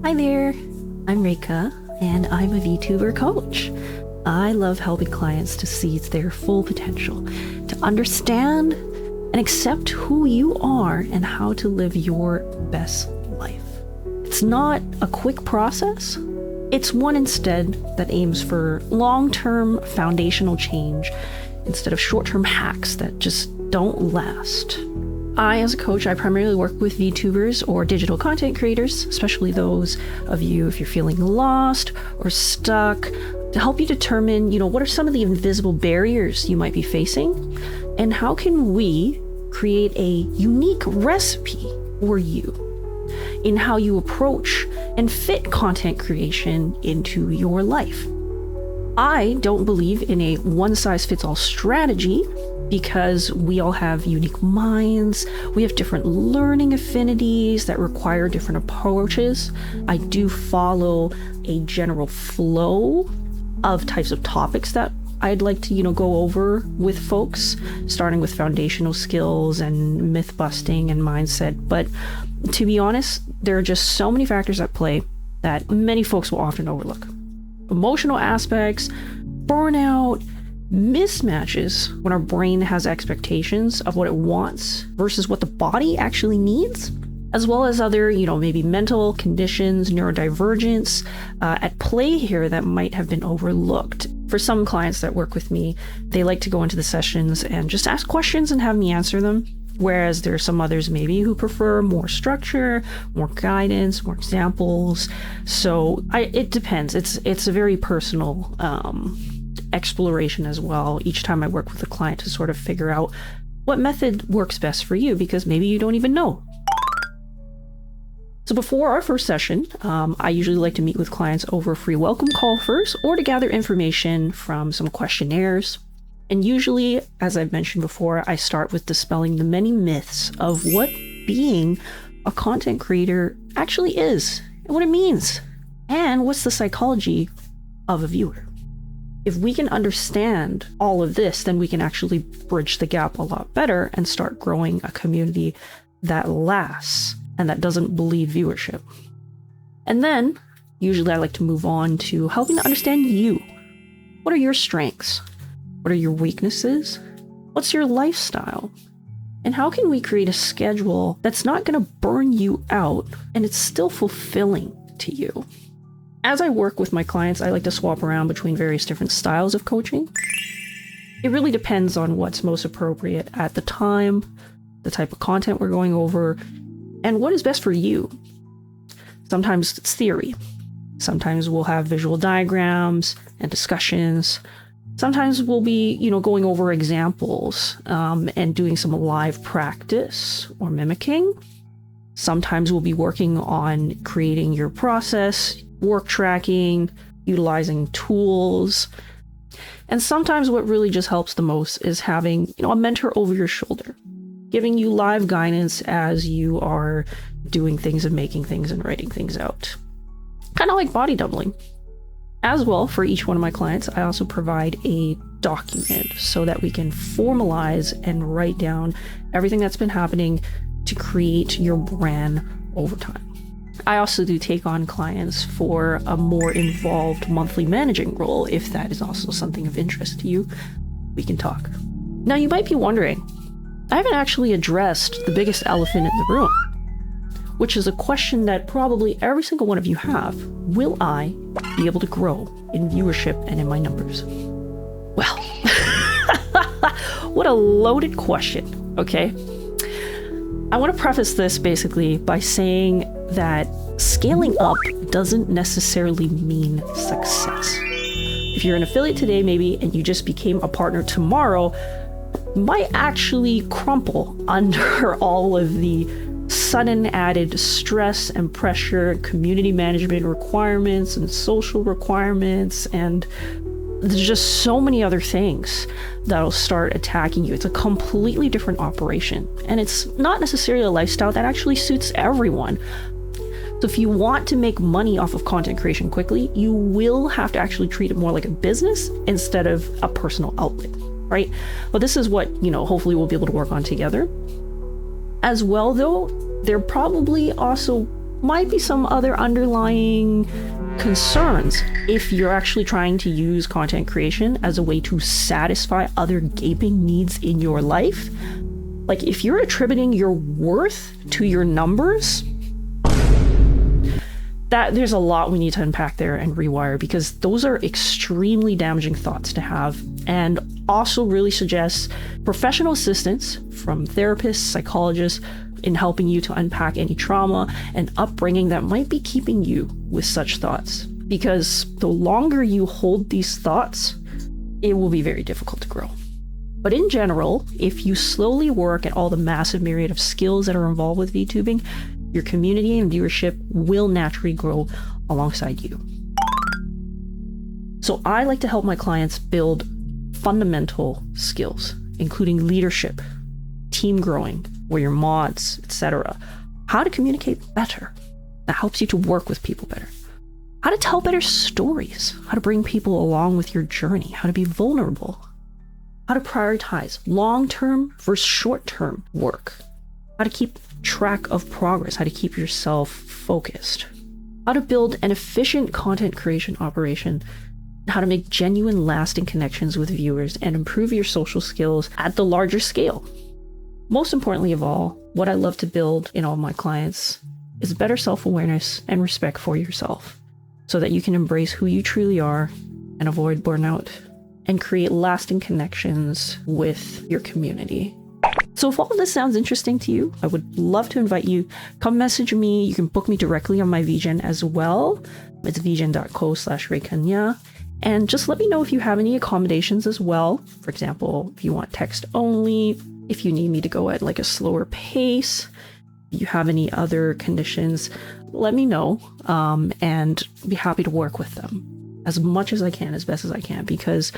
Hi there, I'm Reika, and I'm a VTuber coach. I love helping clients to seize their full potential, to understand and accept who you are and how to live your best life. It's not a quick process. It's one instead that aims for long-term foundational change instead of short-term hacks that just don't last. I, as a coach, I primarily work with VTubers or digital content creators, especially those of you if you're feeling lost or stuck, to help you determine, what are some of the invisible barriers you might be facing, and how can we create a unique recipe for you in how you approach and fit content creation into your life. I don't believe in a one-size-fits-all strategy because we all have unique minds. We have different learning affinities that require different approaches. I do follow a general flow of types of topics that I'd like to, go over with folks, starting with foundational skills and myth busting and mindset. But to be honest, there are just so many factors at play that many folks will often overlook. Emotional aspects, burnout, mismatches when our brain has expectations of what it wants versus what the body actually needs, as well as other, maybe mental conditions, neurodivergence at play here that might have been overlooked. For some clients that work with me, they like to go into the sessions and just ask questions and have me answer them. Whereas there are some others maybe who prefer more structure, more guidance, more examples. So it depends. It's a very personal exploration as well. Each time I work with a client to sort of figure out what method works best for you, because maybe you don't even know. So before our first session, I usually like to meet with clients over a free welcome call first, or to gather information from some questionnaires. And usually, as I've mentioned before, I start with dispelling the many myths of what being a content creator actually is, and what it means, and what's the psychology of a viewer. If we can understand all of this, then we can actually bridge the gap a lot better and start growing a community that lasts and that doesn't bleed viewership. And then, usually I like to move on to helping to understand you. What are your strengths? What are your weaknesses? What's your lifestyle? And how can we create a schedule that's not going to burn you out and it's still fulfilling to you? As I work with my clients, I like to swap around between various different styles of coaching. It really depends on what's most appropriate at the time, the type of content we're going over, and what is best for you. Sometimes it's theory. Sometimes we'll have visual diagrams and discussions. Sometimes we'll be, going over examples and doing some live practice or mimicking. Sometimes we'll be working on creating your process, work tracking, utilizing tools. And sometimes what really just helps the most is having, a mentor over your shoulder, giving you live guidance as you are doing things and making things and writing things out. Kind of like body doubling. As well, for each one of my clients, I also provide a document so that we can formalize and write down everything that's been happening to create your brand over time. I also do take on clients for a more involved monthly managing role. If that is also something of interest to you, we can talk. Now, you might be wondering, I haven't actually addressed the biggest elephant in the room, which is a question that probably every single one of you have. Will I be able to grow in viewership and in my numbers? Well, what a loaded question, okay? I want to preface this basically by saying that scaling up doesn't necessarily mean success. If you're an affiliate today, maybe, and you just became a partner tomorrow, might actually crumple under all of the sudden added stress and pressure, community management requirements and social requirements, and there's just so many other things that'll start attacking you. It's a completely different operation, and it's not necessarily a lifestyle that actually suits everyone. So if you want to make money off of content creation quickly, you will have to actually treat it more like a business instead of a personal outlet, right? But this is what, hopefully we'll be able to work on together. As well, though, there probably also might be some other underlying concerns if you're actually trying to use content creation as a way to satisfy other gaping needs in your life. Like if you're attributing your worth to your numbers, that there's a lot we need to unpack there and rewire, because those are extremely damaging thoughts to have, and also really suggests professional assistance from therapists, psychologists, in helping you to unpack any trauma and upbringing that might be keeping you with such thoughts. Because the longer you hold these thoughts, it will be very difficult to grow. But in general, if you slowly work at all the massive myriad of skills that are involved with VTubing, your community and viewership will naturally grow alongside you. So I like to help my clients build fundamental skills, including leadership, team growing, where your mods, etc. How to communicate better. That helps you to work with people better. How to tell better stories. How to bring people along with your journey. How to be vulnerable. How to prioritize long-term versus short-term work. How to keep track of progress. How to keep yourself focused. How to build an efficient content creation operation. How to make genuine, lasting connections with viewers and improve your social skills at the larger scale. Most importantly of all, what I love to build in all my clients is better self-awareness and respect for yourself, so that you can embrace who you truly are and avoid burnout and create lasting connections with your community. So if all of this sounds interesting to you, I would love to invite you, come message me. You can book me directly on my VGen as well. It's vgen.co/Reika. And just let me know if you have any accommodations as well. For example, if you want text only, if you need me to go at like a slower pace, if you have any other conditions, let me know, and be happy to work with them as much as I can, as best as I can, because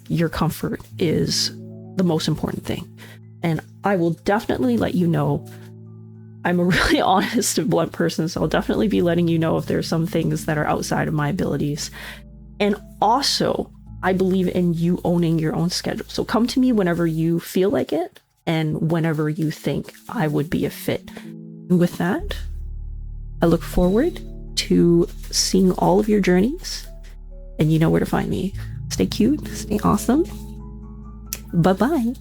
your comfort is the most important thing. And I will definitely let you know. I'm a really honest and blunt person, so I'll definitely be letting you know if there are some things that are outside of my abilities. And also, I believe in you owning your own schedule. So come to me whenever you feel like it and whenever you think I would be a fit. And with that, I look forward to seeing all of your journeys, and you know where to find me. Stay cute, stay awesome. Bye-bye.